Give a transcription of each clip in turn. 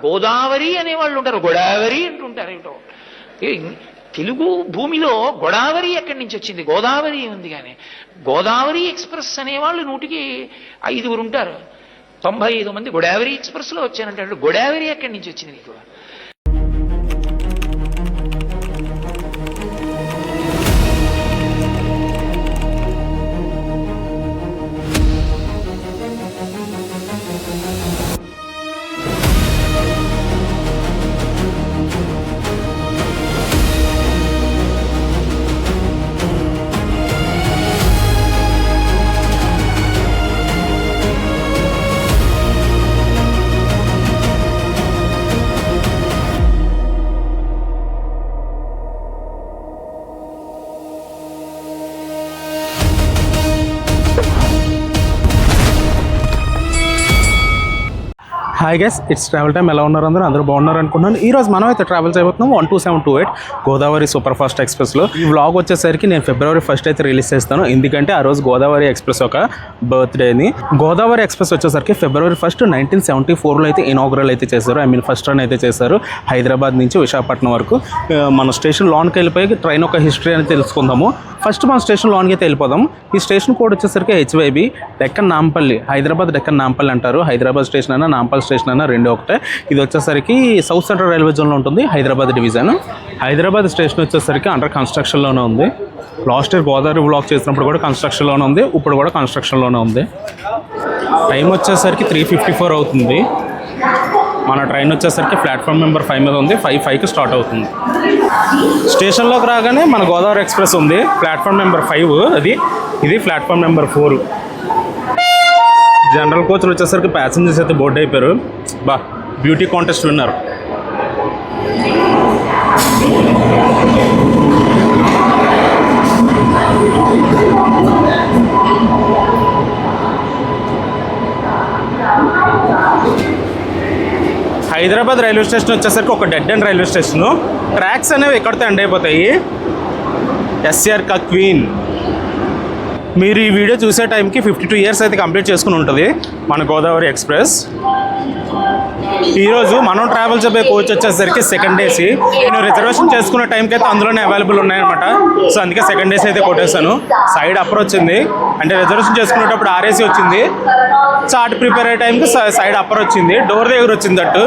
గోదావరి అనేవాళ్ళు ఉంటారు, గోదావరి అంటుంటారు. ఏమిటో తెలుగు భూమిలో గోదావరి ఎక్కడి నుంచి వచ్చింది? గోదావరి ఉంది కానీ గోదావరి ఎక్స్ప్రెస్ అనేవాళ్ళు 100కి 5 ఉంటారు. 95 మంది గోదావరి ఎక్స్ప్రెస్లో వచ్చానంటే గోదావరి ఎక్కడి నుంచి వచ్చింది నీకు? Hi guys, it's travel time. ఎలా ఉన్నారు అందరూ బాగున్నారు అనుకున్నాను. ఈరోజు మనం అయితే ట్రావెల్ చేయబోతున్నాం 12728 గోదావరి సూపర్ ఫాస్ట్ ఎక్స్ప్రెస్లో. ఈ వ్లాగ్ వచ్చేసరికి నేను February 1 అయితే రిలీజ్ చేస్తాను, ఎందుకంటే ఆ రోజు గోదావరి ఎక్స్ప్రెస్ ఒక బర్త్డేని. గోదావరి ఎక్స్ప్రెస్ వచ్చేసరికి February 1, 1974లో అయితే ఇనాగ్రల్ అయితే చేశారు. ఫస్ట్ రన్ అయితే చేశారు హైదరాబాద్ నుంచి విశాఖపట్నం వరకు. మన స్టేషన్ లోన్కి వెళ్ళిపోయి ట్రైన్ ఒక హిస్టరీ అని తెలుసుకుందాము. ఫస్ట్ మన స్టేషన్ లోన్కి అయితే వెళ్ళిపోదాం. ఈ స్టేషన్ కోడ్ వచ్చేసరికి HYB, డెక్కన్ నాంపల్లి, హైదరాబాద్ డెక్కన్ నాంపల్లి అంటారు. హైదరాబాద్ స్టేషన్ అయినా నాంపల్లి స్టేషన్ అయినా రెండు ఒకటే. ఇది వచ్చేసరికి సౌత్ సెంట్రల్ రైల్వే జోన్లో ఉంటుంది, హైదరాబాద్ డివిజన్. హైదరాబాద్ స్టేషన్ వచ్చేసరికి అండర్ కన్స్ట్రక్షన్లోనే ఉంది. లాస్ట్ ఇయర్ గోదావరి బ్లాక్ చేసినప్పుడు కూడా కన్స్ట్రక్షన్లోనే ఉంది, ఇప్పుడు కూడా కన్స్ట్రక్షన్లోనే ఉంది. టైం వచ్చేసరికి 3:54 అవుతుంది. మన ట్రైన్ వచ్చేసరికి ప్లాట్ఫామ్ నెంబర్ 5 మీద ఉంది. 5:05కి స్టార్ట్ అవుతుంది. స్టేషన్లోకి రాగానే మన గోదావరి ఎక్స్ప్రెస్ ఉంది, ప్లాట్ఫామ్ నెంబర్ 5. ఇది ప్లాట్ఫామ్ నెంబర్ 4. జనరల్ కోచ్లు వచ్చేసరికి ప్యాసింజర్స్ అయితే బోర్డు అయిపోయారు. Beauty contest winner. Hyderabad railway station వచ్చేసరికి ఒక dead and railway station. Tracks అనేవి ఎక్కడితో ఎండ్ అయిపోతాయి. ఎస్ఆర్ కా క్వీన్. మీరు ఈ వీడియో చూసే టైంకి 52 ఇయర్స్ అయితే కంప్లీట్ చేసుకుని ఉంటుంది మన గోదావరి ఎక్స్ప్రెస్. ఈరోజు మనం ట్రావెల్ చేయబోయే కోచ్ వచ్చేసరికి సెకండ్ ఏసీ. నేను రిజర్వేషన్ చేసుకునే టైంకి అయితే అందులోనే అవైలబుల్ ఉన్నాయన్నమాట. సో అందుకే సెకండ్ ఏసీ అయితే కొట్టేశాను. సైడ్ అప్పర్ వచ్చింది, అంటే రిజర్వేషన్ చేసుకునేటప్పుడు RAC వచ్చింది. చార్ట్ ప్రిపేర్ అయ్యే టైంకి సైడ్ అప్పర్ వచ్చింది, డోర్ దగ్గర వచ్చింది. దట్టు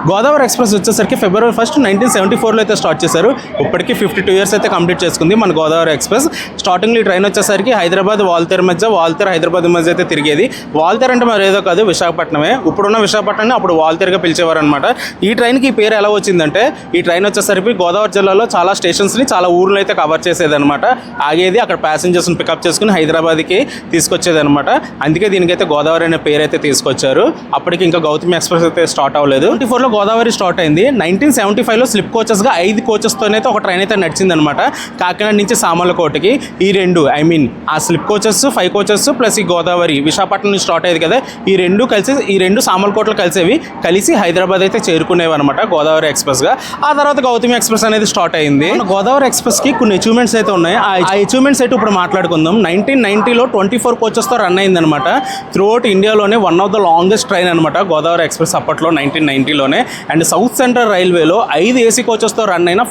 గోదావరి ఎక్స్ప్రెస్ వచ్చేసరికి February 1, 1974లో అయితే స్టార్ట్ చేశారు. ఇప్పటికీ 52 ఇయర్స్ అయితే కంప్లీట్ చేసుకుంది మన గోదావరి ఎక్స్ప్రెస్. స్టార్టింగ్లో ఈ ట్రైన్ వచ్చేసరికి హైదరాబాద్ వాల్తేరు మధ్య, వాల్తేరు హైదరాబాద్ మధ్య అయితే తిరిగేది. వాల్తేరు అంటే మరి ఏదో కాదు, విశాఖపట్నమే. ఇప్పుడున్న విశాఖపట్నాన్ని అప్పుడు వాల్తేరుగా పిలిచేవారు అనమాట. ఈ ట్రైన్కి ఈ పేరు ఎలా వచ్చిందంటే, ఈ ట్రైన్ వచ్చేసరికి గోదావరి జిల్లాలో చాలా స్టేషన్స్ని, చాలా ఊర్లు అయితే కవర్ చేసేది అనమాట. ఆగేది, అక్కడ ప్యాసింజర్స్ని పికప్ చేసుకుని హైదరాబాద్కి తీసుకొచ్చేది అనమాట. అందుకే దీనికైతే గోదావరి అనే పేరు అయితే తీసుకొచ్చారు. అప్పటికి ఇంకా గౌతమి ఎక్స్ప్రెస్ అయితే స్టార్ట్ అవ్వలేదు. 24లో గోదావరి స్టార్ట్ అయింది. 1975లో స్లిప్ కోచెస్గా 5 కోచెస్తోనైతే ఒక ట్రైన్ అయితే నడిచిందనమాట, కాకినాడ నుంచి సామర్లకోటకి. ఈ రెండు ఆ స్లిప్ కోచెస్ 5 కోచెస్ ప్లస్ ఈ గోదావరి విశాఖపట్నం నుంచి స్టార్ట్ అయ్యేది కదా, ఈ రెండు సామర్లకోటలో కలిసి హైదరాబాద్ అయితే చేరుకునేవి అనమాట గోదావరి ఎక్స్ప్రెస్గా. ఆ తర్వాత గౌతమి ఎక్స్ప్రెస్ అనేది స్టార్ట్ అయింది. గోదావరి ఎక్స్ప్రెస్కి కొన్ని అచీవ్మెంట్స్ అయితే ఉన్నాయి. ఆ అచీవ్మెంట్స్ అయితే ఇప్పుడు మాట్లాడుకుందాం. 1990లో 24 కోచెస్తో రన్ అయిందనమాట. త్రూఅవుట్ ఇండియాలోనే one of the longest train అనమాట గోదావరి ఎక్స్ప్రెస్ అప్పట్లో 1990లోనే. అండ్ సౌత్ సెంట్రల్ రైల్వేలో 5 AC కోచెస్తో రన్ అయిన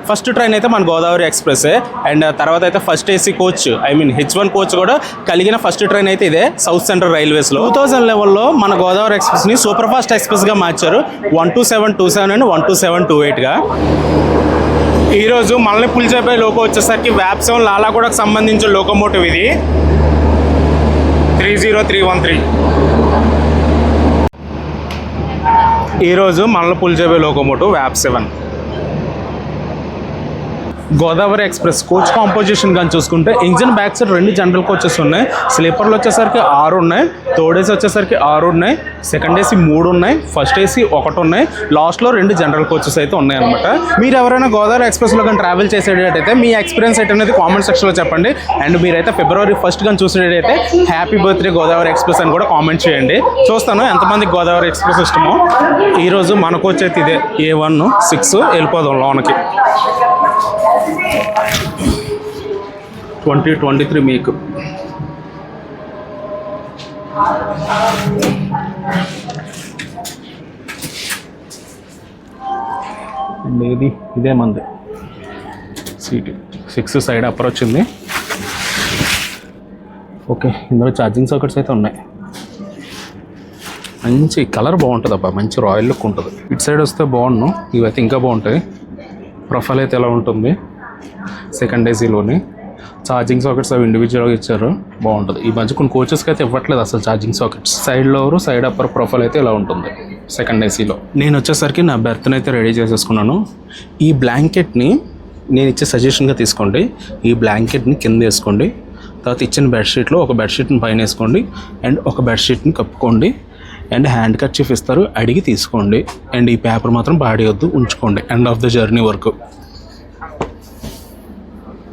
ఫస్ట్ ట్రైన్ అయితే మన గోదావరి ఎక్స్ప్రెసే. అండ్ తర్వాత అయితే first AC coach, H1 coach కూడా కలిగిన ఫస్ట్ ట్రైన్ అయితే ఇదే సౌత్ సెంట్రల్ రైల్వేస్లో. 2011లో మన గోదావరి ఎక్స్ప్రెస్ని సూపర్ ఫాస్ట్ ఎక్స్ప్రెస్గా మార్చారు. 12727 అండ్ 12728గా. ఈరోజు మనల్ని పులిచేపై లోకో వచ్చేసరికి VAP7 లాలాగూడకు సంబంధించిన లోకోమోటివ్. ఇది 30313. ఈరోజు మనల్ని పులిచేపై locomotive VAP7. Godavari express coach composition కానీ చూసుకుంటే engine back side 2 general coaches ఉన్నాయి. స్లీపర్లు వచ్చేసరికి 6 ఉన్నాయి, థర్డ్ AC వచ్చేసరికి 6 ఉన్నాయి, సెకండ్ AC 3 ఉన్నాయి, ఫస్ట్ AC 1 ఉన్నాయి, లాస్ట్లో 2 జనరల్ కోచెస్ అయితే ఉన్నాయన్నమాట. మీరు ఎవరైనా గోదావరి ఎక్స్ప్రెస్లో కానీ ట్రావెల్ చేసేటట్టయితే మీ ఎక్స్పీరియన్స్ అయితే అనేది కామెంట్ సెక్షన్లో చెప్పండి. అండ్ మీరైతే February 1 కానీ చూసేటట్టయితే హ్యాపీ బర్త్డే గోదావరి ఎక్స్ప్రెస్ అని కూడా కామెంట్ చేయండి. చూస్తాను ఎంతమందికి గోదావరి ఎక్స్ప్రెస్ ఇష్టమో. ఈరోజు మన కోచ్ అయితే ఇదే A16. వెళ్ళిపోదాం లోనకి. 2023 మీకు. అండ్ ఇదే మంది సీట్ 6 సైడ్ అప్పర్ వచ్చింది. ఓకే, ఇందులో ఛార్జింగ్ సాకెట్స్ అయితే ఉన్నాయి. మంచి కలర్ బాగుంటుంది అబ్బా, మంచి రాయల్ లుక్ ఉంటుంది. ఇటు సైడ్ వస్తే బాగున్నాను, ఇవైతే ఇంకా బాగుంటాయి. ప్రొఫైల్ అయితే ఎలా ఉంటుంది, సెకండ్ ఏసీలోని ఛార్జింగ్ సాకెట్స్ అవి ఇండివిజువల్గా ఇచ్చారు, బాగుంటుంది. ఈ మధ్య కొన్ని కోచెస్కి అయితే ఇవ్వట్లేదు అసలు charging sockets. Side lower side upper profile అయితే ఇలా ఉంటుంది సెకండ్ ఏసీలో. నేను వచ్చేసరికి నా బెర్త్ని అయితే రెడీ చేసేసుకున్నాను. ఈ బ్లాంకెట్ని నేను ఇచ్చే సజెషన్గా తీసుకోండి. ఈ బ్లాంకెట్ని కింద వేసుకోండి, తర్వాత ఇచ్చిన బెడ్షీట్లో ఒక బెడ్షీట్ని పైన వేసుకోండి అండ్ ఒక బెడ్షీట్ని కప్పుకోండి అండ్ హ్యాండ్ కర్చీఫ్ ఇస్తారు, అడిగి తీసుకోండి. అండ్ ఈ పేపర్ మాత్రం పాడేయొద్దు, ఉంచుకోండి ఎండ్ ఆఫ్ ద జర్నీ వరకు.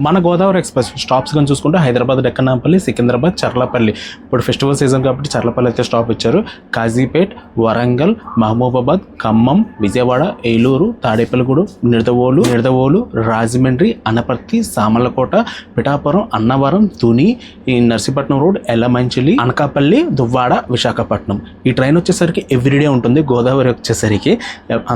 మన గోదావరి ఎక్స్ప్రెస్ స్టాప్స్ కానీ చూసుకుంటే హైదరాబాద్ డెక్కనాంపల్లి, సికింద్రాబాద్, చర్లపల్లి. ఇప్పుడు ఫెస్టివల్ సీజన్ కాబట్టి చర్లపల్లి అయితే స్టాప్ ఇచ్చారు. కాజీపేట్, వరంగల్, మహబూబాబాద్, ఖమ్మం, విజయవాడ, ఏలూరు, తాడేపల్లిగూడెం, నిడదవోలు, రాజమండ్రి, అనపర్తి, సామర్లకోట, పిఠాపురం, అన్నవరం, తుని, ఈ నర్సీపట్నం రోడ్, ఎల్లమంచిలి, అనకాపల్లి, దువ్వాడ, విశాఖపట్నం. ఈ ట్రైన్ వచ్చేసరికి ఎవ్రీడే ఉంటుంది. గోదావరి వచ్చేసరికి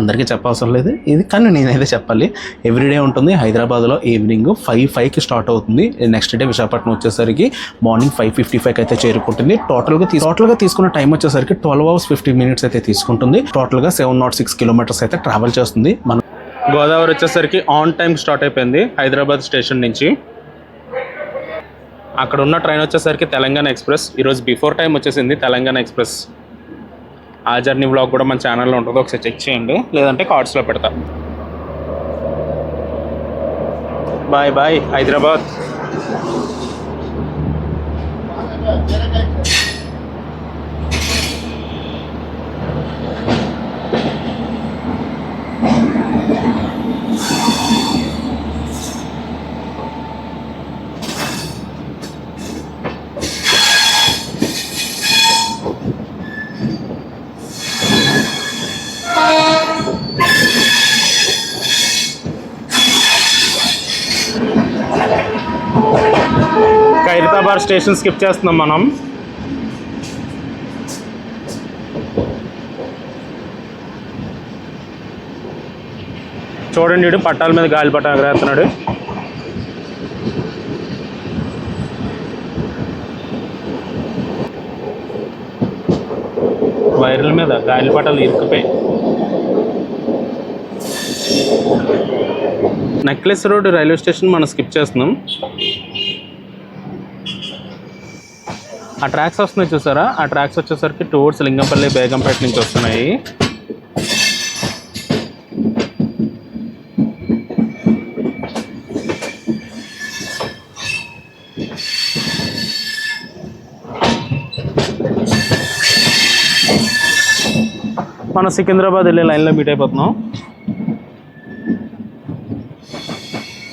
అందరికీ చెప్పవసరం లేదు ఇది, కానీ నేనైతే చెప్పాలి, ఎవ్రీడే ఉంటుంది. హైదరాబాద్లో ఈవినింగ్ 5కి స్టార్ట్ అవుతుంది. నెక్స్ట్ డే విశాఖపట్నం వచ్చేసరికి మార్నింగ్ 5:55 అయితే చేరుకుంటుంది. టోటల్గా తీసుకున్న టైం వచ్చేసరికి 12 hours 50 minutes అయితే తీసుకుంటుంది. టోటల్గా 706 kilometers అయితే ట్రావెల్ చేస్తుంది. మన గోదావరి వచ్చేసరికి ఆన్ టైం స్టార్ట్ అయిపోయింది హైదరాబాద్ స్టేషన్ నుంచి. అక్కడ ఉన్న ట్రైన్ వచ్చేసరికి తెలంగాణ ఎక్స్ప్రెస్. ఈరోజు బిఫోర్ టైం వచ్చేసింది తెలంగాణ ఎక్స్ప్రెస్. ఆ జర్నీ వ్లాగ్ కూడా మన ఛానల్లో ఉంటుంది, ఒకసారి చెక్ చేయండి, లేదంటే కార్డ్స్లో పెడతా. Bye bye Hyderabad. Khairatabad station skip చేస్తున్నాం మనం. చూడండి, వీడు పట్టాల మీద గాలిపటం ఎగరేస్తున్నాడు. వైర్ల మీద గాలిపటాలు ఇరుక్కుపోయి. నెక్లెస్ రోడ్ రైల్వే స్టేషన్ మనం స్కిప్ చేస్తున్నాం. ఆ ట్రాక్స్ వస్తున్నాయి చూసారా, ఆ ట్రాక్స్ వచ్చేసరికి టువర్డ్స్ లింగంపల్లి, బేగంపేట నుంచి వస్తున్నాయి. మనం సికింద్రాబాద్ వెళ్ళే లైన్లో మీట్ అయిపోతున్నాం.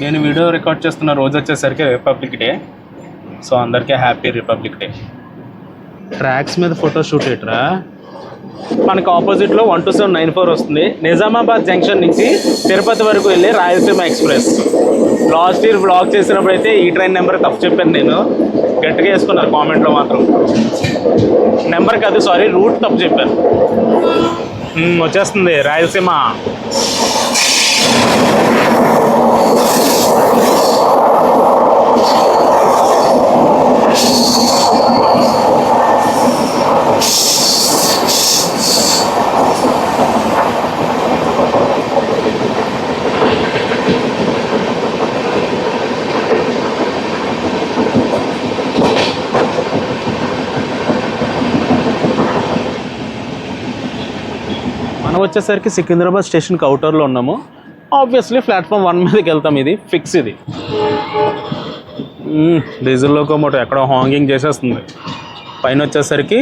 నేను వీడియో రికార్డ్ చేస్తున్న రోజు వచ్చేసరికి రిపబ్లిక్ డే. సో అందరికీ హ్యాపీ రిపబ్లిక్ డే. ట్రాక్స్ మీద ఫోటో షూట్ ఏట్రా. మనకు ఆపోజిట్లో 12794 వస్తుంది. నిజామాబాద్ జంక్షన్ నుంచి తిరుపతి వరకు వెళ్ళి Rayalaseema express. Last year blog చేసినప్పుడు అయితే ఈ ట్రైన్ నెంబర్ తప్పు చెప్పాను, నేను గట్టిగా వేసుకున్నారు కామెంట్లో మాత్రం. నెంబర్ కాదు, సారీ, రూట్ తప్పు చెప్పాను. వచ్చేస్తుంది రాయలసీమ. మనం వచ్చేసరికి సికింద్రాబాద్ స్టేషన్కి అవుటర్లో ఉన్నాము. ఆబ్వియస్లీ ప్లాట్ఫామ్ 1 మీదకి వెళ్తాం, ఇది ఫిక్స్. ఇది డీజిల్ లోకోమోటో ఎక్కడో హాంగింగ్ చేసేస్తుంది. పైన వచ్చేసరికి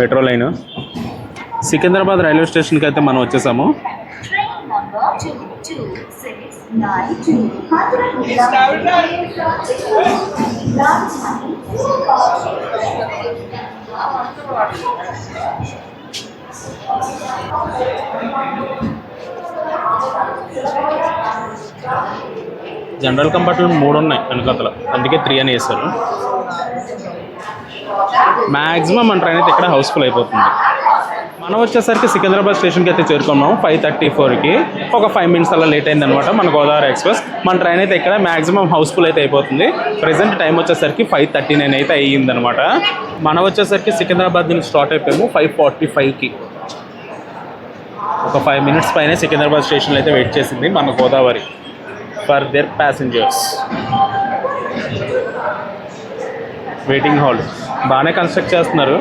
మెట్రో లైన్. సికింద్రాబాద్ రైల్వే స్టేషన్కి అయితే మనం వచ్చేసాము. జనరల్ కంపార్ట్మెంట్ 3 ఉన్నాయి వెనకతల, అందుకే 3 అని వేస్తారు. మ్యాక్సిమం మన ట్రైన్ అయితే ఇక్కడ హౌస్ఫుల్ అయిపోతుంది. మనం వచ్చేసరికి సికింద్రాబాద్ స్టేషన్కి అయితే చేరుకున్నాం 5:34కి. ఒక 5 minutes అలా లేట్ అయింది అనమాట మన గోదావరి ఎక్స్ప్రెస్. మన ట్రైన్ అయితే ఇక్కడ మ్యాక్సిమం హౌస్ఫుల్ అయితే అయిపోతుంది. ప్రెసెంట్ టైం వచ్చేసరికి 5:39 అయితే అయ్యిందనమాట. మనం వచ్చేసరికి సికింద్రాబాద్ నుంచి స్టార్ట్ అయిపోయాము 5:45కి. ఒక 5 minutes పైన సికింద్రాబాద్ స్టేషన్లో అయితే వెయిట్ చేసింది మన Godavari for their passengers. Waiting hall బాగానే కన్స్ట్రక్ట్ చేస్తున్నారు.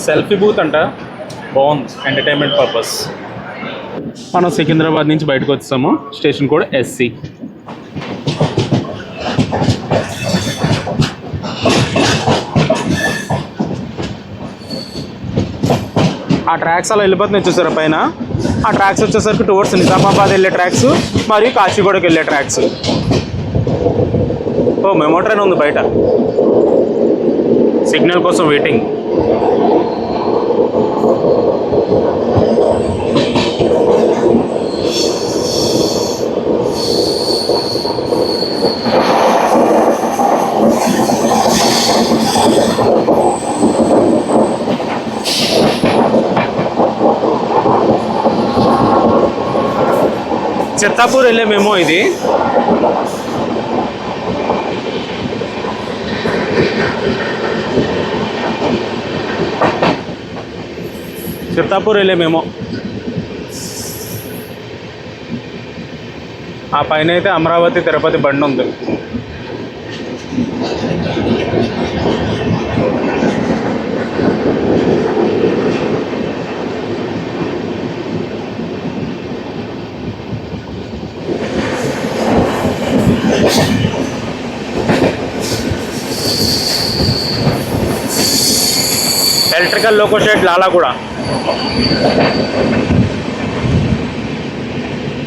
సెల్ఫీ బూత్ అంట, బాగుంది ఎంటర్టైన్మెంట్ పర్పస్. మనం సికింద్రాబాద్ నుంచి బయటకు వచ్చాము. Station code SC. ఆ ట్రాక్స్ అలా వెళ్ళిపోతున్నాయి చూసారా పైన. ఆ ట్రాక్స్ వచ్చేసరికి టువర్డ్స్ నిజామాబాద్ వెళ్ళే ట్రాక్స్ మరియు కాచిగూడకి వెళ్ళే ట్రాక్స్. మెమో ట్రైన్ ఉంది బయట, సిగ్నల్ కోసం వెయిటింగ్. చిత్తాపూర్ వెళ్ళే మెమో ఇది. చిత్తాపూర్ వెళ్ళే మెమో. ఆ పైన అయితే అమరావతి తిరుపతి బండి ఉంది. Electrical loco shed Lalaguda.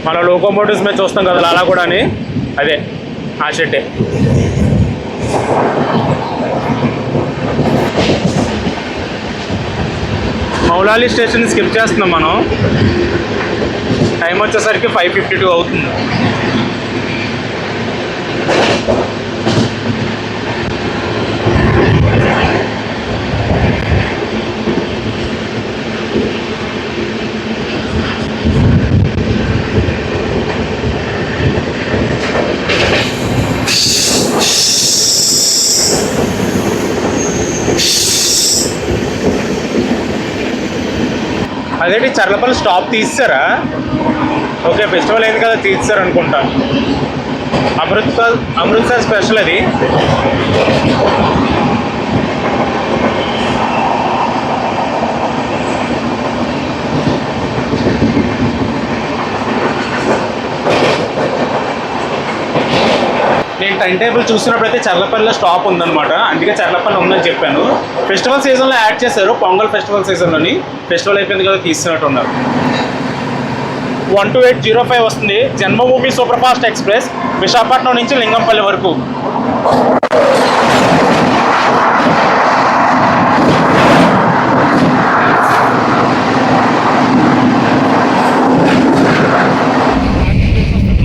మన లోకోమోటివ్స్ మీద చూస్తాం కదా లాలాగూడ అని, అదే ఆ షెడ్డే. మౌలాలి స్టేషన్ స్కిప్ చేస్తున్నాం మనం. టైం వచ్చేసరికి 5:52 అవుతుంది. అదేంటి చర్లపల్లి స్టాప్ తీస్తారా? ఓకే, ఫెస్టివల్ అయింది కదా తీస్తారు అనుకుంటా. అమృత్సర్ స్పెషల్ అది. నేను టైం టేబుల్ చూసినప్పుడైతే చర్లపల్లిలో స్టాప్ ఉందన్నమాట, అందుకే చర్లపల్లి ఉందని చెప్పాను. ఫెస్టివల్ సీజన్లో యాడ్ చేశారు, పొంగల్ ఫెస్టివల్ సీజన్లోని. ఫెస్టివల్ అయిపోయింది కదా తీస్తున్నట్టున్నారు. 12805 వస్తుంది జన్మభూమి సూపర్ ఫాస్ట్ ఎక్స్ప్రెస్ విశాఖపట్నం నుంచి లింగంపల్లి వరకు.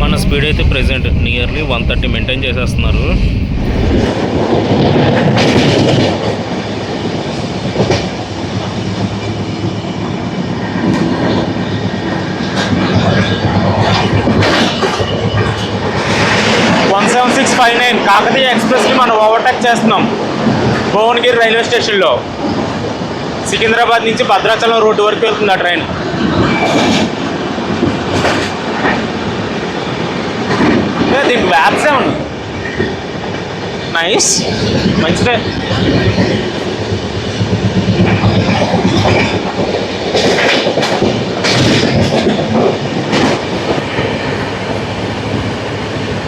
మన స్పీడ్ అయితే ప్రెజెంట్ నియర్లీ 130 మెయింటైన్ చేసేస్తున్నారు. కాకతీయ ఎక్స్ప్రెస్ని మనం ఓవర్టేక్ చేస్తున్నాం భువనగిరి రైల్వే స్టేషన్లో. సికింద్రాబాద్ నుంచి భద్రాచలం రోడ్డు వరకు వెళ్తుంది ఆ ట్రైన్. దీనికి వ్యాప్సే ఉంది. నైస్, మంచిదే.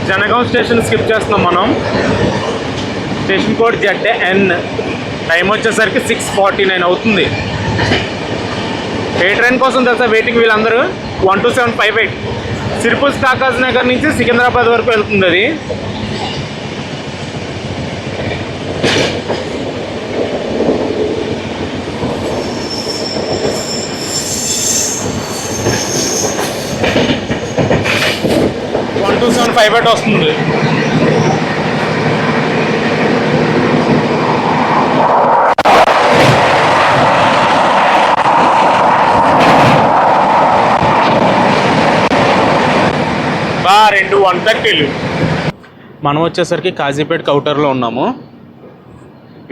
జనగాం స్టేషన్ స్కిప్ చేస్తున్నాం మనం. Station code ZN. టైం వచ్చేసరికి 6:49 అవుతుంది. ఏ ట్రైన్ కోసం తెలుసా వెయిటింగ్ వీళ్ళందరూ? 12758 సిరిపుస్ కాకాజ్ నగర్ నుంచి సికింద్రాబాద్ వరకు వెళ్తుంది అది. ఫైవ్ వస్తుంది. 2 1:30. మనం వచ్చేసరికి కాజీపేట్ కౌటర్లో ఉన్నాము.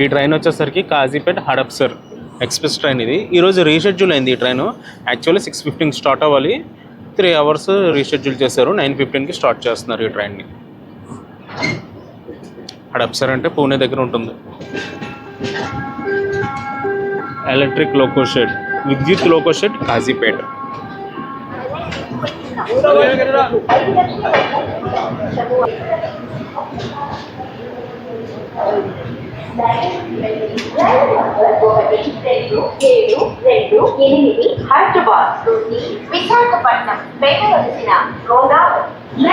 ఈ ట్రైన్ వచ్చేసరికి కాజీపేట్ హడప్సర్ ఎక్స్ప్రెస్ ట్రైన్. ఇది ఈరోజు రీషెడ్యూల్ అయింది. ఈ ట్రైన్ యాక్చువల్లీ 6:15కి స్టార్ట్ అవ్వాలి, 3 hours రీషెడ్యూల్ చేశారు. 9:15కి స్టార్ట్ చేస్తున్నారు ఈ ట్రైన్ని. హడప్సర్ అంటే పూణే దగ్గర ఉంటుంది. ఎలక్ట్రిక్ లోకో షెడ్, విద్యుత్ లోకో షెడ్ కాజీపేట్.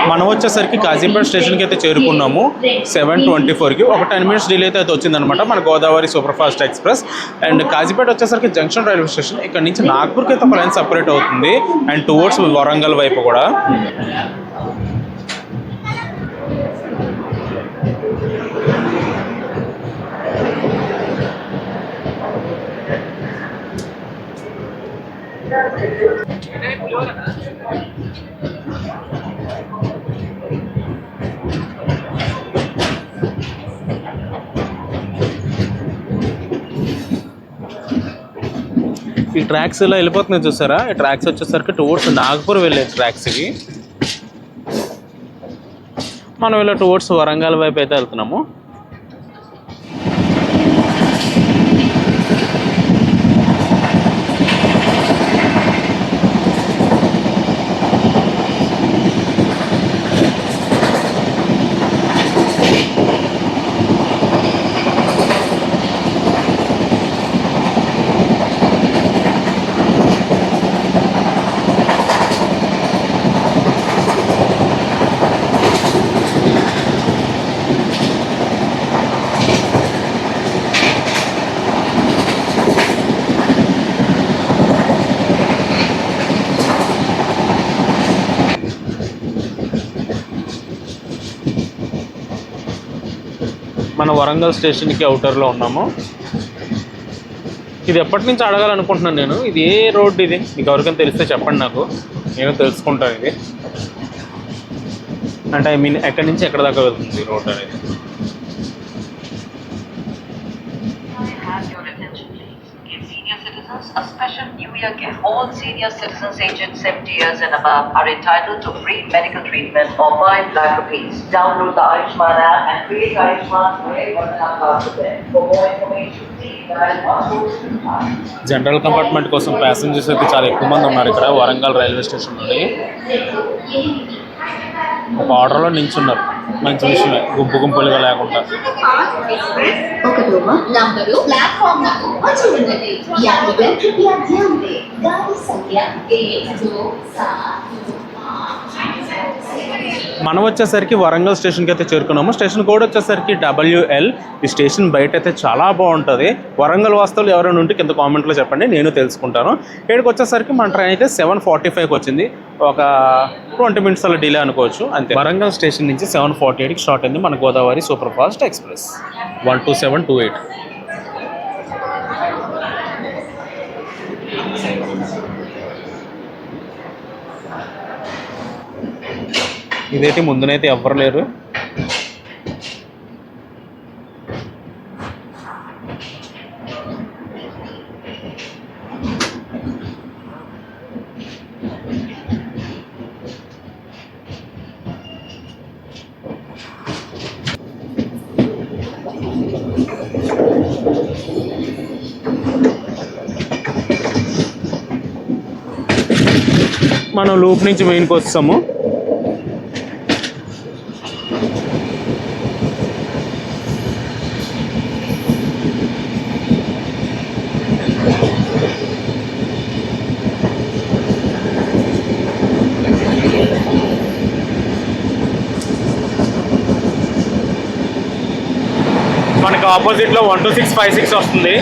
మనం వచ్చేసరికి కాజీపేట స్టేషన్కి అయితే చేరుకున్నాము 7:24కి. ఒక 10 minutes డిలే అయితే వచ్చిందనమాట మన Godavari super fast express. And Kazipet వచ్చేసరికి జంక్షన్ రైల్వే స్టేషన్. ఇక్కడ నుంచి నాగ్పూర్కి అయితే ఒక లైన్ సపరేట్ అవుతుంది అండ్ టువర్డ్స్ వరంగల్ వైపు కూడా. ఈ ట్రాక్స్ ఇలా వెళ్ళిపోతున్నాయి చూసారా. ఈ ట్రాక్స్ వచ్చేసరికి టువర్డ్స్ నాగపూర్ వెళ్ళే ట్రాక్స్ ఇవి. మనం ఇలా టువర్డ్స్ వరంగల్ వైపు అయితే వెళ్తున్నాము. మన వరంగల్ స్టేషన్కి అవుటర్లో ఉన్నాము. ఇది ఎప్పటి నుంచి అడగాలనుకుంటున్నాను నేను. ఇది ఏ రోడ్ ఇది మీకు ఎవరికైనా తెలిస్తే చెప్పండి నాకు, నేను తెలుసుకుంటాను. ఇది అంటే ఐ మీన్ ఎక్కడి నుంచి ఎక్కడ దాకా వెళ్తుంది రోడ్ అనేది. A special New Year gift. All senior citizens aged 70 years and above are entitled to free medical treatment or 5 lakh rupees. Download the Ayushman app and create Ayushman today. For more information, please dial 1. General compartment కోసం passengers అయితే చాలా ఎక్కువ మంది ఉన్నారు ఇక్కడ Warangal railway స్టేషన్లోని. ఒక ఆర్డర్లో నించున్నారు, మంచి విషయమే, గుంపు గుంపులుగా లేకుండా. మనం వచ్చేసరికి వరంగల్ స్టేషన్కి అయితే చేరుకున్నాము. స్టేషన్ కోడ్ వచ్చేసరికి WL. ఈ స్టేషన్ బయట అయితే చాలా బాగుంటుంది. వరంగల్ వాస్తవులు ఎవరైనా ఉంటే కింద కామెంట్లో చెప్పండి, నేను తెలుసుకుంటాను. ఇక్కడికి వచ్చేసరికి మన ట్రైన్ అయితే 7:45కి వచ్చింది. ఒక 20 minutes అలా డిలే అనుకోవచ్చు అంతే. వరంగల్ స్టేషన్ నుంచి 7:48కి స్టార్ట్ అయింది మన గోదావరి సూపర్ ఫాస్ట్ ఎక్స్ప్రెస్ 12728. ఇదైతే ముందునైతే ఎవ్వరు లేరు. మనం లూప్ నుంచి మెయిన్కి వస్తాము. మనకు ఆపోజిట్లో 12656 వస్తుంది.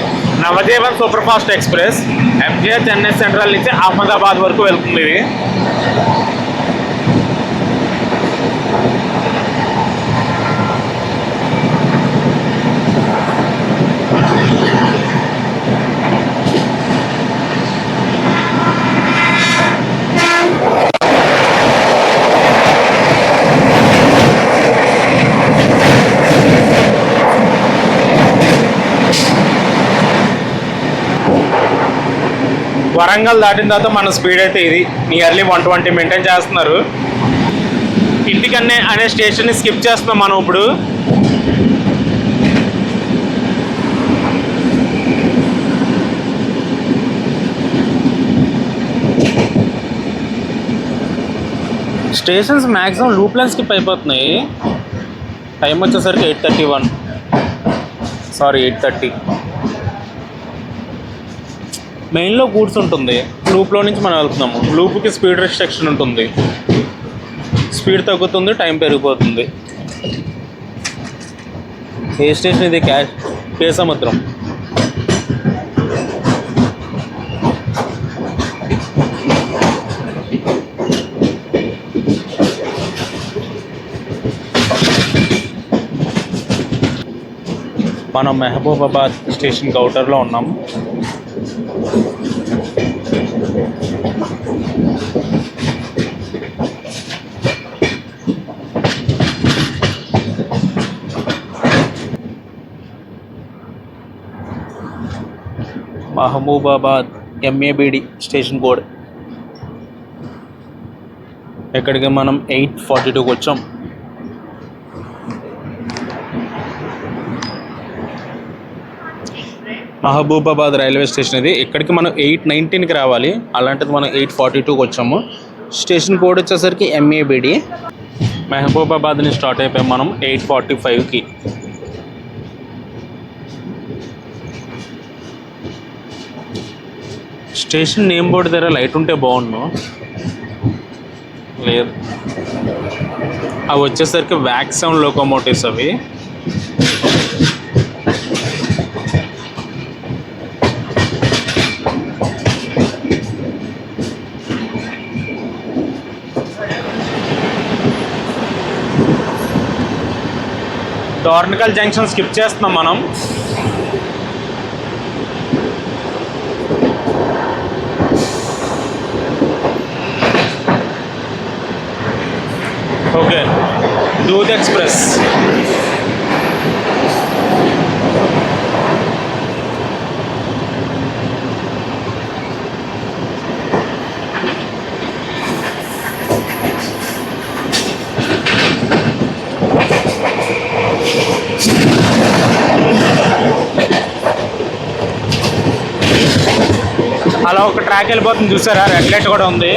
Navjivan super fast express MGH Chennai central నుంచి అహ్మదాబాద్ వరకు వెళ్తుంది. ఇది వరంగల్ దాటిన తర్వాత మన స్పీడ్ అయితే ఇది నియర్లీ 120 మెయింటైన్ చేస్తున్నారు. ఇంటికన్నే అనే స్టేషన్ని స్కిప్ చేస్తున్నాం మనం ఇప్పుడు. Stations maximum loop line skip అయిపోతున్నాయి. టైం వచ్చేసరికి 8:30. మెయిన్లో గూడ్స్ ఉంటుంది, లూప్లో నుంచి మనం వెళ్తున్నాము. లూప్కి స్పీడ్ రెస్ట్రిక్షన్ ఉంటుంది, స్పీడ్ తగ్గుతుంది, టైం పెరిగిపోతుంది. ఏ స్టేషన్ ఇది? కేసముద్రం. మనం మహబూబాబాద్ స్టేషన్ కౌంటర్లో ఉన్నాం. Mahabubabad MABD station code. ఇక్కడికి మనం 8:42కి వచ్చాం. మహబూబాబాద్ రైల్వే స్టేషన్ ఇది. ఇక్కడికి మనం 8:19కి రావాలి, అలాంటిది మనం 8:42కి వచ్చాము. స్టేషన్ కోడ్ వచ్చేసరికి MABD. మహబూబాబాద్ నుంచి స్టార్ట్ అయిపోయాం మనం 8:45కి. స్టేషన్ నేమ్ బోర్డు దగ్గర లైట్ ఉంటే బాగుండు, లేదు. అవి వచ్చేసరికి వ్యాక్స్ సౌండ్ లోకోమోటివ్స్ అవి. డోర్నకల్ జంక్షన్ స్కిప్ చేస్తున్నాం మనం. ఓకే, దూద్ ఎక్స్ప్రెస్. అలా ఒక ట్రాక్ వెళ్ళిపోతుంది చూసారా, రెడ్ లైట్ కూడా ఉంది.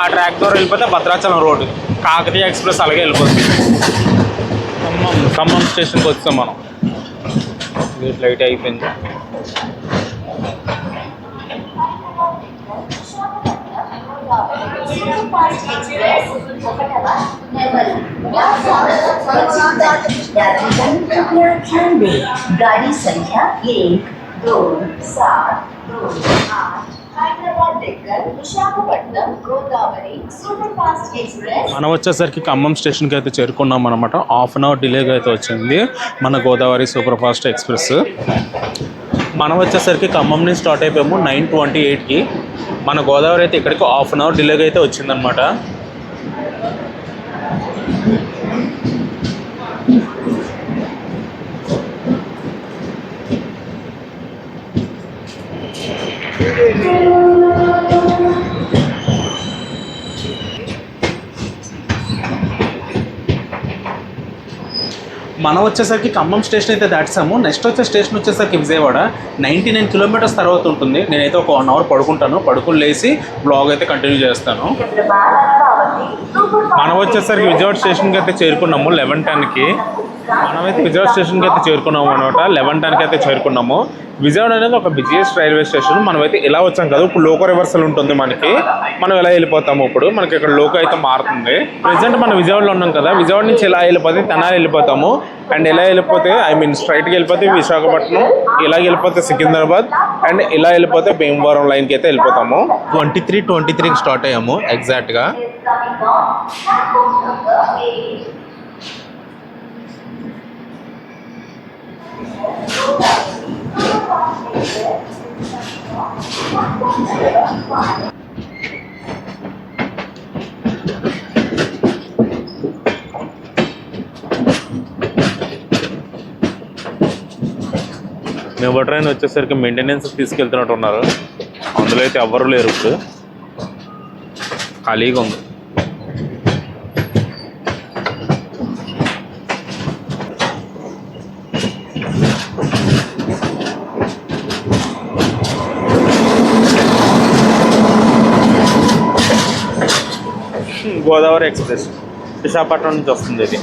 ఆ ట్రాక్ ద్వారా వెళ్ళిపోతే భద్రాచలం రోడ్డు. కాకతీయ ఎక్స్ప్రెస్ అలాగే వెళ్ళిపోతుంది. ఖమ్మం స్టేషన్కి వచ్చాం మనం. లైట్ అయిపోయింది. गाड़ी संख्या 12728 హైదరాబాద్ దగ్గర Visakhapatnam Godavari super fast express. మనం వచ్చేసరికి ఖమ్మం స్టేషన్కి అయితే చేరుకున్నాం అనమాట. హాఫ్ అన్ అవర్ డిలేగా అయితే వచ్చింది మన గోదావరి సూపర్ ఫాస్ట్ ఎక్స్ప్రెస్. మనం వచ్చేసరికి ఖమ్మం నుంచి స్టార్ట్ అయిపోయాము 9:28కి. మన గోదావరి అయితే ఇక్కడికి హాఫ్ అన్ అవర్ డిలేగా అయితే వచ్చిందనమాట. మనం వచ్చేసరికి ఖమ్మం స్టేషన్ అయితే దాటాము. నెక్స్ట్ వచ్చే స్టేషన్ వచ్చేసరికి విజయవాడ. 99 కిలోమీటర్స్ తర్వాత ఉంటుంది. నేనైతే ఒక 1 అవర్ పడుకుంటాను, పడుకుని లేచి బ్లాగ్ అయితే కంటిన్యూ చేస్తాను. మనం వచ్చేసరికి విజయవాడ స్టేషన్కి అయితే చేరుకున్నాము 11:10కి. మనమైతే విజయవాడ స్టేషన్కి అయితే చేరుకున్నాము అనమాట. 11:10కి అయితే చేరుకున్నాము. విజయవాడ అనేది ఒక బిజియెస్ట్ రైల్వే స్టేషన్. మనమైతే ఇలా వచ్చాం కదా, ఇప్పుడు లోకో రివర్సల్ ఉంటుంది మనకి. మనం ఎలా వెళ్ళిపోతాము, ఇప్పుడు మనకి ఇక్కడ లోకో అయితే మారుతుంది. ప్రెసెంట్ మనం విజయవాడలో ఉన్నాం కదా, విజయవాడ నుంచి ఎలా వెళ్ళిపోతే తెనాలి వెళ్ళిపోతాము. అండ్ ఎలా వెళ్ళిపోతే స్ట్రైట్కి వెళ్ళిపోతే విశాఖపట్నం, ఇలా వెళ్ళిపోతే సికింద్రాబాద్, అండ్ ఇలా వెళ్ళిపోతే భీమవరం లైన్కి అయితే వెళ్ళిపోతాము. 23:23కి స్టార్ట్ అయ్యాము ఎగ్జాక్ట్గా. మేము ట్రైన్ వచ్చేసరికి మెయింటెనెన్స్ తీసుకెళ్తున్నట్టు ఉన్నారు. అందులో అయితే ఎవ్వరూ లేరు, ఇప్పుడు ఖాళీగా ఉంది. గోదావరి ఎక్స్ప్రెస్ విశాఖపట్నం నుంచి వస్తుంది ఇది.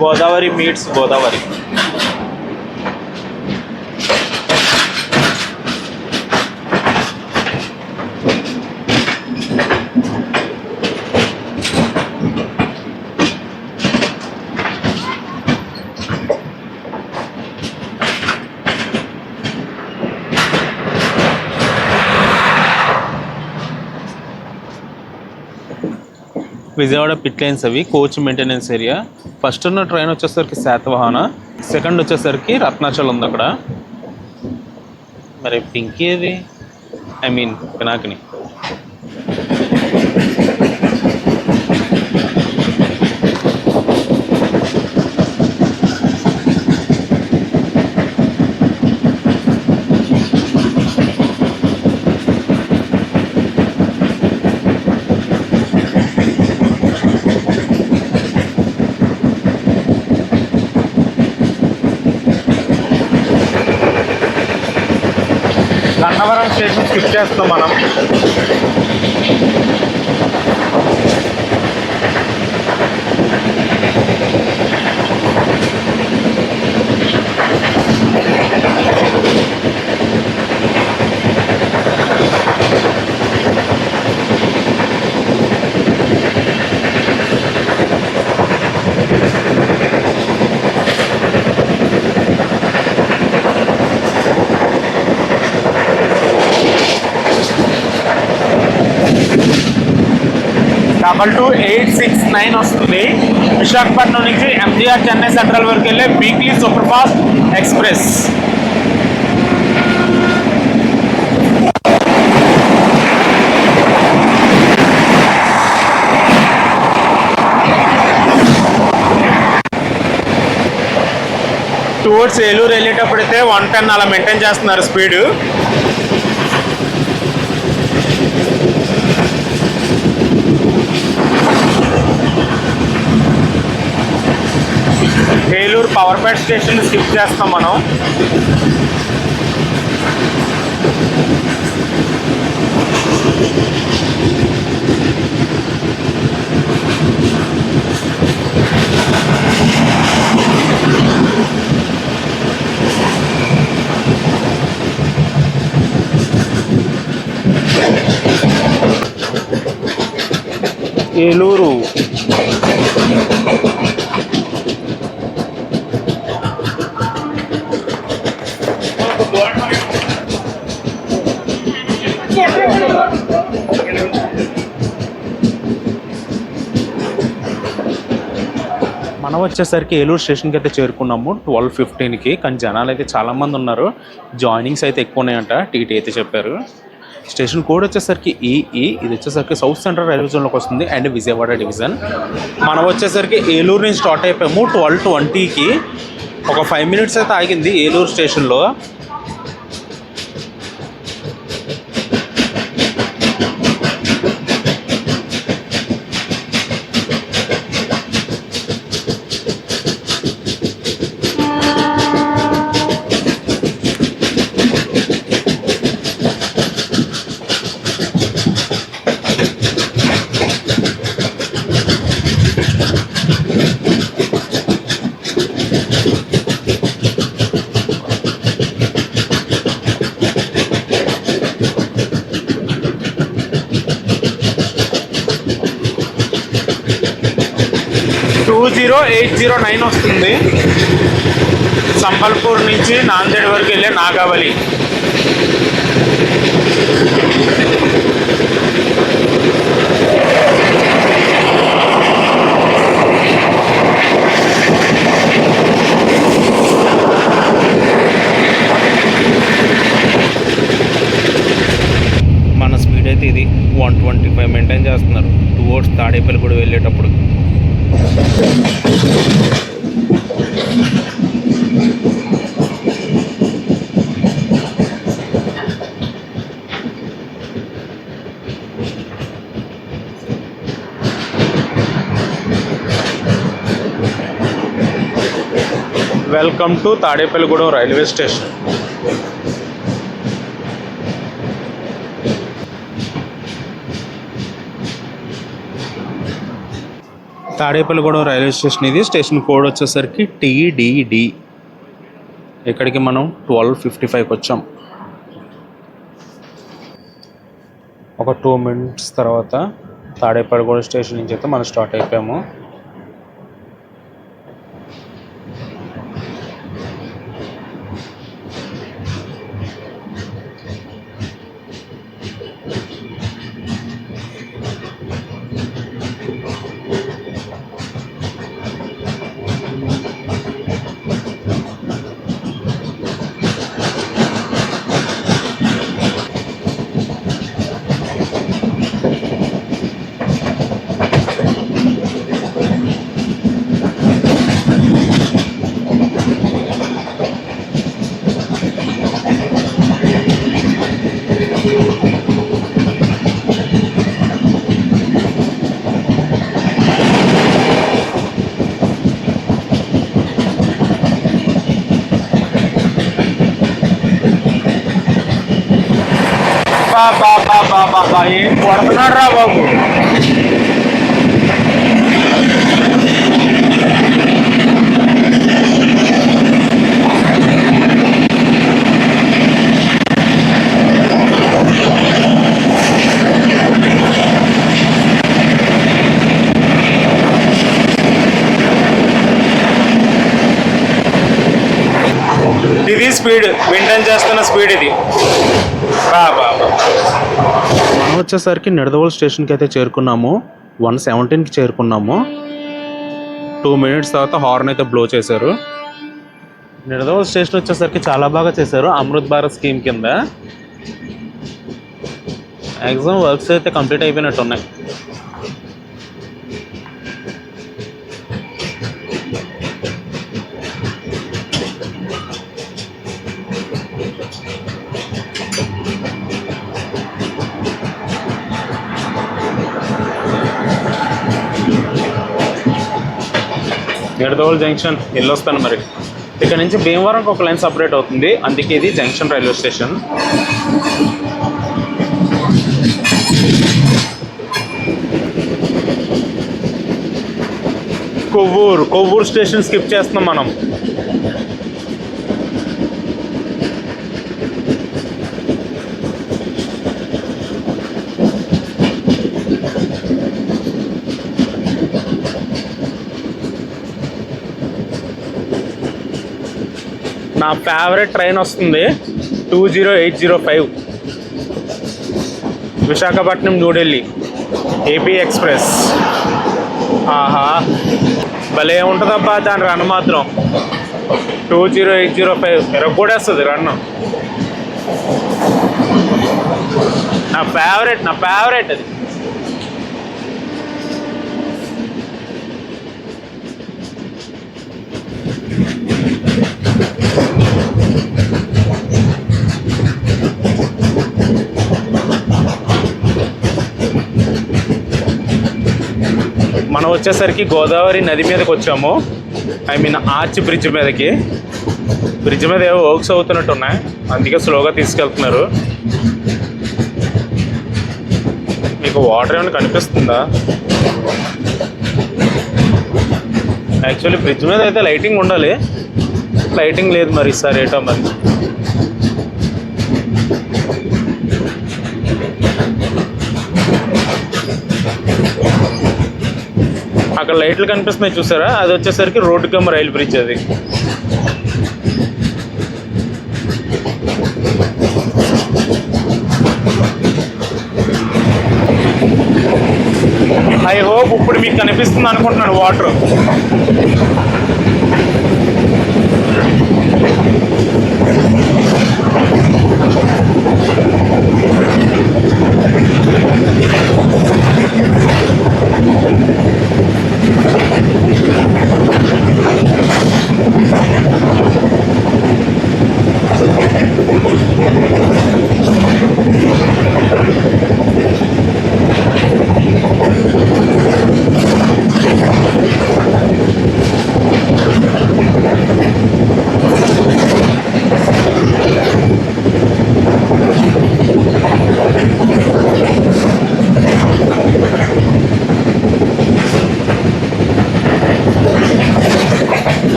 Godavari meets Godavari. Vijayawada pit lines అవి, కోచ్ మెయింటెనెన్స్ ఏరియా. ఫస్ట్ ఉన్న ట్రైన్ వచ్చేసరికి శాతవాహన, సెకండ్ వచ్చేసరికి రత్నాచల్ ఉంది అక్కడ. మరి పింకీ అది, I mean Pinakini. Gannavaram station skip చేస్తాం మనం. డబల్ 2869 వస్తుంది. విశాఖపట్నం నుంచి ఎంజీఆర్ చెన్నై సెంట్రల్ వరకు వెళ్ళే weekly super fast express. Towards Eluru వెళ్ళేటప్పుడైతే 110 అలా మెయింటైన్ చేస్తున్నారు speed. Eluru Powerpet station skip చేస్తాం మనం. ఏలూరు మనం వచ్చేసరికి ఏలూరు స్టేషన్కి అయితే చేరుకున్నాము 12:15కి. కానీ జనాలు అయితే చాలామంది ఉన్నారు, జాయినింగ్స్ అయితే ఎక్కువ ఉన్నాయంట టీటీ అయితే చెప్పారు. స్టేషన్ కోడ్ వచ్చేసరికి ఈఈ, ఇది వచ్చేసరికి సౌత్ సెంట్రల్ రైల్వే జోన్లోకి వస్తుంది అండ్ విజయవాడ డివిజన్. మనం వచ్చేసరికి ఏలూరు నుంచి స్టార్ట్ అయిపోయాము 12:20కి. ఒక 5 minutes అయితే ఆగింది ఏలూరు స్టేషన్లో. 20809 వస్తుంది. సంబల్పూర్ నుంచి నాందేడ్ వరకు వెళ్ళే నాగావళి. మన స్పీడ్ అయితే ఇది 125 మెయింటైన్ చేస్తున్నారు టువర్డ్స్ తాడేపల్లి కూడా వెళ్ళేటప్పుడు. Welcome to Tadepalligudem railway station. Tadepalligudem railway station ఇది. స్టేషన్ కోడ్ వచ్చేసరికి TDD. ఇక్కడికి మనం 12:55కి వచ్చాం. ఒక 2 minutes తర్వాత తాడేపల్లిగూడెం స్టేషన్ నుంచి అయితే మనం స్టార్ట్ అయిపోయాము. బాబా ఏం కొడుతున్నాడు రా బాబు. ఇది స్పీడ్ మెయింటైన్ చేస్తున్న స్పీడ్ ఇది. బాబా మనం వచ్చేసరికి నిడదవోలు స్టేషన్కి అయితే చేరుకున్నాము. 117కి చేరుకున్నాము. 2 minutes తర్వాత హార్న్ అయితే బ్లో చేశారు. నిడదవోలు స్టేషన్ వచ్చేసరికి చాలా బాగా చేశారు. అమృత్ భారత్ స్కీమ్ కింద మ్యాక్సిమం వర్క్స్ అయితే కంప్లీట్ అయిపోయినట్టు ఉన్నాయి. నిడదవోలు జంక్షన్ వెళ్ళొస్తాను. మరి ఇక్కడ నుంచి భీమవరంకి ఒక లైన్ సపరేట్ అవుతుంది, అందుకే ఇది junction railway station. Kovvur station skip చేస్తున్నాం మనం. నా ఫేవరెట్ ట్రైన్ వస్తుంది 20805 విశాఖపట్నం న్యూఢిల్లీ ఏపీ ఎక్స్ప్రెస్. ఆహా భలే ఉంటుందబ్బా దాని రన్ మాత్రం. 20805 ఎరగొడేస్తుంది రన్. నా ఫేవరెట్ అది. మనం వచ్చేసరికి గోదావరి నది మీదకి వచ్చాము. ఆర్చ్ బ్రిడ్జ్ మీదకి. బ్రిడ్జ్ మీద ఏవో వర్క్స్ అవుతున్నట్టు ఉన్నాయి, అందుకే స్లోగా తీసుకెళ్తున్నారు. మీకు వాటర్ ఏమైనా కనిపిస్తుందా? యాక్చువల్లీ బ్రిడ్జ్ మీద అయితే లైటింగ్ ఉండాలి, లైటింగ్ లేదు. మరి ఈసారి ఏటో మరి. ఆ అక్కడ లైట్లు కనిపిస్తున్నాయి చూసారా, అది వచ్చేసరికి రోడ్డు కమ్ రైల్ బ్రిడ్జ్. అది ఐ హోప్ ఇప్పుడు మీకు కనిపిస్తుంది అనుకుంటున్నాను water.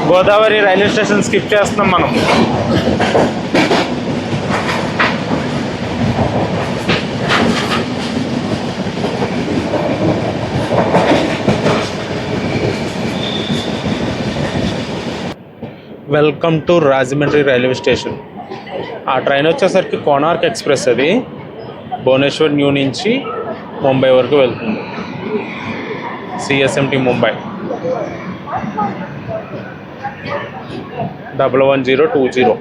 Godavari railway station skip చేస్తున్నాం మనం. Welcome to Rajahmundry railway station. ఆ ట్రైన్ వచ్చేసరికి కోనార్క్ ఎక్స్ప్రెస్. అది భువనేశ్వర్ న్యూ నుంచి ముంబై వరకు వెళ్తుంది. సిఎస్ఎంటి ముంబై 11020.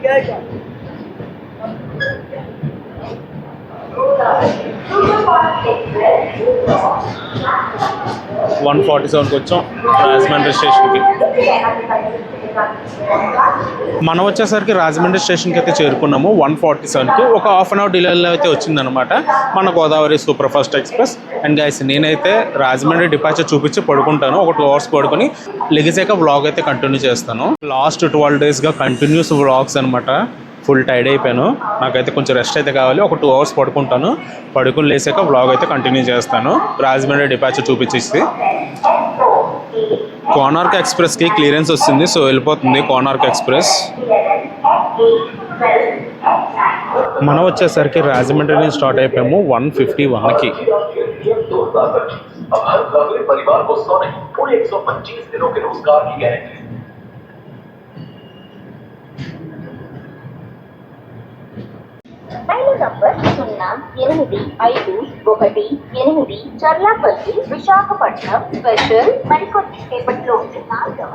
147కి వచ్చాం రాజమండ్రి స్టేషన్కి. మనం వచ్చేసరికి రాజమండ్రి స్టేషన్కి అయితే చేరుకున్నాము 147కి. ఒక హాఫ్ అన్ అవర్ డిలేలో అయితే వచ్చిందనమాట మన Godavari super fast express. And guys, నేనైతే రాజమండ్రి డిపార్చర్ చూపించి పడుకుంటాను. ఒక 2 hours పడుకొని లెగిసాక వ్లాగ్ అయితే కంటిన్యూ చేస్తాను. లాస్ట్ 12 daysగా కంటిన్యూస్ వ్లాగ్స్ అనమాట. ఫుల్ టైర్డ్ అయిపోయాను. నాకైతే కొంచెం రెస్ట్ అయితే కావాలి. ఒక 2 hours పడుకుంటాను. పడుకుని లేసాక వ్లాగ్ అయితే కంటిన్యూ చేస్తాను రాజమండ్రి డిపార్చర్ చూపించేసి. కోనార్క్ ఎక్స్ప్రెస్కి క్లియరెన్స్ వస్తుంది, సో వెళ్ళిపోతుంది కోనార్క్ ఎక్స్ప్రెస్. మనం వచ్చేసరికి రాజమండ్రి నుంచి స్టార్ట్ అయిపోయాము 151కి. రైలు నంబర్ 0851 చర్లాపల్లి విశాఖపట్నం స్పెషల్ మరికొద్ది సేపట్లో 4వ.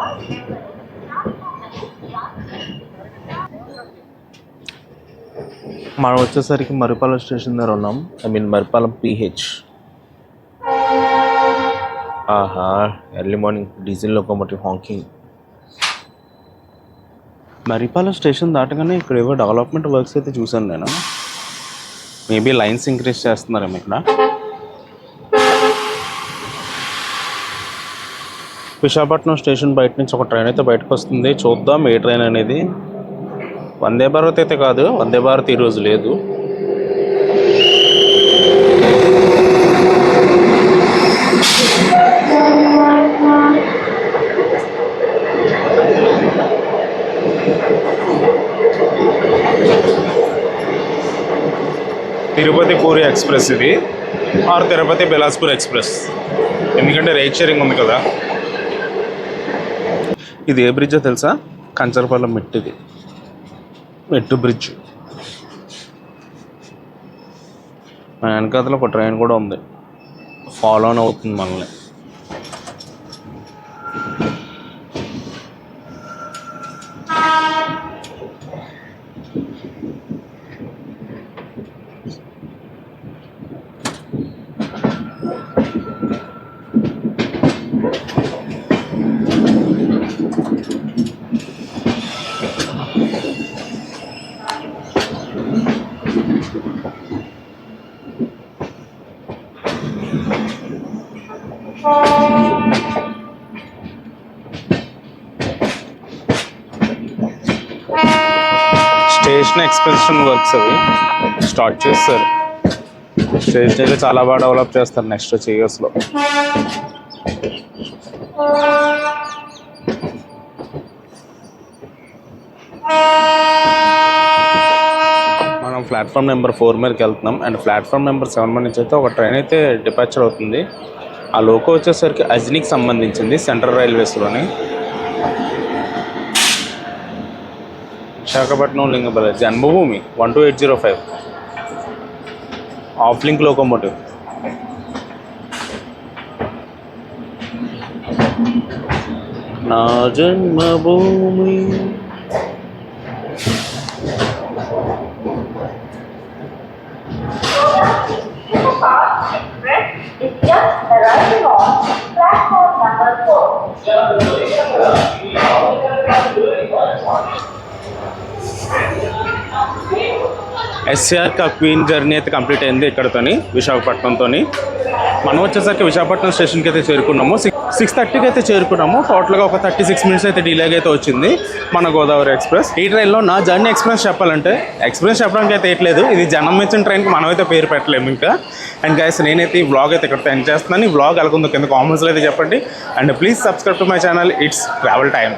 మనం వచ్చేసరికి మరిపాలెం స్టేషన్ దగ్గర ఉన్నాం. మరిపాలెం PH. ఆహా, early morning diesel locomotive honking. Marripalem station దాటగానే ఇక్కడ ఏవో డెవలప్మెంట్ వర్క్స్ అయితే చూసాను నేను. మేబీ లైన్స్ ఇంక్రీజ్ చేస్తున్నారేమో ఇక్కడ. విశాఖపట్నం స్టేషన్ బయట నుంచి ఒక ట్రైన్ అయితే బయటకు వస్తుంది. చూద్దాం ఏ ట్రైన్ అనేది. వందే భారత్ అయితే కాదు, వందే భారత్ ఈరోజు లేదు. తిరుపతి పూరి ఎక్స్ప్రెస్ ఇది, ఆర్ తిరుపతి బిలాస్పూర్ ఎక్స్ప్రెస్. ఎందుకంటే రైట్ షేరింగ్ ఉంది కదా. ఇది ఏ బ్రిడ్జో తెలుసా? కంచరపాలెం మెట్టుది, మెట్టు బ్రిడ్జ్. మన వెనకాతలో ఒక ట్రైన్ కూడా ఉంది, ఫాలో ఆన్ అవుతుంది మనల్ని. స్టేషన్ ఎక్స్పెన్షన్ వర్క్స్ అవి స్టార్ట్ చేస్తారు. స్టేషన్ అయితే చాలా బాగా డెవలప్ చేస్తారు నెక్స్ట్ వచ్చే ఇయర్స్లో. మనం ప్లాట్ఫామ్ నెంబర్ 4 మీదకి వెళ్తున్నాం. అండ్ ప్లాట్ఫామ్ నెంబర్ 7 మీద నుంచి అయితే ఒక ట్రైన్ అయితే డిపార్చర్ అవుతుంది. ఆ లోకో వచ్చేసరికి అజ్నీకి సంబంధించింది, సెంట్రల్ రైల్వేస్లోని. Visakhapatnam Lingapalli Janmabhoomi 12805 off link locomotive. నా Janmabhoomi. Is just arriving on platform number 4. SR కా క్వీన్ జర్నీ అయితే కంప్లీట్ అయింది ఇక్కడతోని, విశాఖపట్నంతోని. మనం వచ్చేసరికి విశాఖపట్నం స్టేషన్కి అయితే చేరుకున్నాము. 6:30కి అయితే చేరుకున్నాము. టోటల్గా ఒక 36 మినిట్స్ అయితే డిలేగా అయితే వచ్చింది మన గోదావరి ఎక్స్ప్రెస్. ఈ ట్రైన్లో నా జర్నీ ఎక్స్పీరియన్స్ చెప్పాలంటే, ఎక్స్పీరియన్స్ చెప్పడానికి అయితే ఏట్లేదు, ఇది జనం మెచ్చిన ట్రైన్కి మనం అయితే పేరు పెట్టలేము ఇంకా. అండ్ గైస్, నేనైతే ఈ వ్లాగ్ అయితే ఇక్కడ ఎండ్ చేస్తున్నాను. ఈ వ్లాగ్ ఎలాగుందో కింద కామెంట్స్లో అయితే చెప్పండి. And please subscribe to my channel, it's travel time.